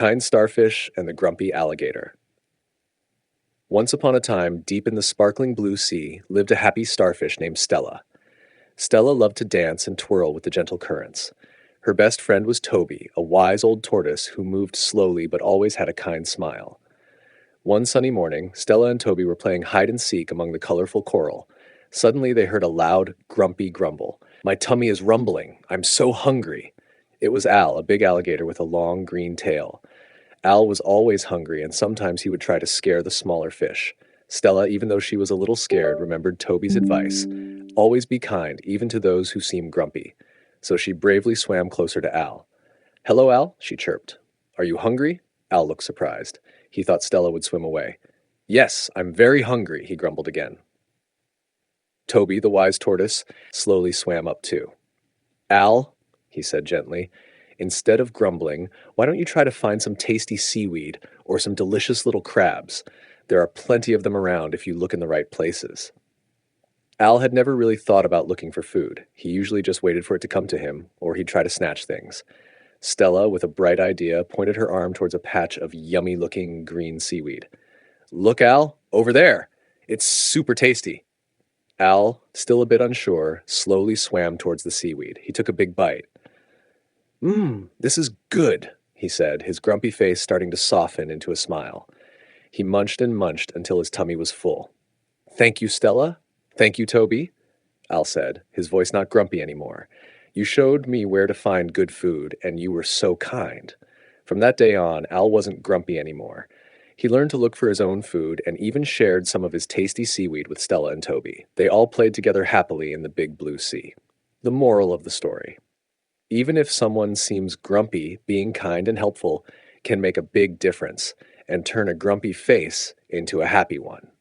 Kind Starfish and the Grumpy Alligator. Once upon a time, deep in the sparkling blue sea, lived a happy starfish named Stella. Stella loved to dance and twirl with the gentle currents. Her best friend was Toby, a wise old tortoise who moved slowly but always had a kind smile. One sunny morning, Stella and Toby were playing hide and seek among the colorful coral. Suddenly, they heard a loud, grumpy grumble. "My tummy is rumbling. I'm so hungry." It was Al, a big alligator with a long green tail. Al was always hungry, and sometimes he would try to scare the smaller fish. Stella, even though she was a little scared, remembered Toby's advice: always be kind, even to those who seem grumpy. So she bravely swam closer to Al. "Hello, Al," she chirped. "Are you hungry?" Al looked surprised. He thought Stella would swim away. "Yes, I'm very hungry," he grumbled again. Toby, the wise tortoise, slowly swam up too. "Al," he said gently, "instead of grumbling, why don't you try to find some tasty seaweed or some delicious little crabs? There are plenty of them around if you look in the right places." Al had never really thought about looking for food. He usually just waited for it to come to him, or he'd try to snatch things. Stella, with a bright idea, pointed her arm towards a patch of yummy-looking green seaweed. "Look, Al, over there! It's super tasty." Al, still a bit unsure, slowly swam towards the seaweed. He took a big bite. This is good," he said, his grumpy face starting to soften into a smile. He munched and munched until his tummy was full. "Thank you, Stella. Thank you, Toby," Al said, his voice not grumpy anymore. "You showed me where to find good food, and you were so kind." From that day on, Al wasn't grumpy anymore. He learned to look for his own food and even shared some of his tasty seaweed with Stella and Toby. They all played together happily in the big blue sea. The moral of the story: even if someone seems grumpy, being kind and helpful can make a big difference and turn a grumpy face into a happy one.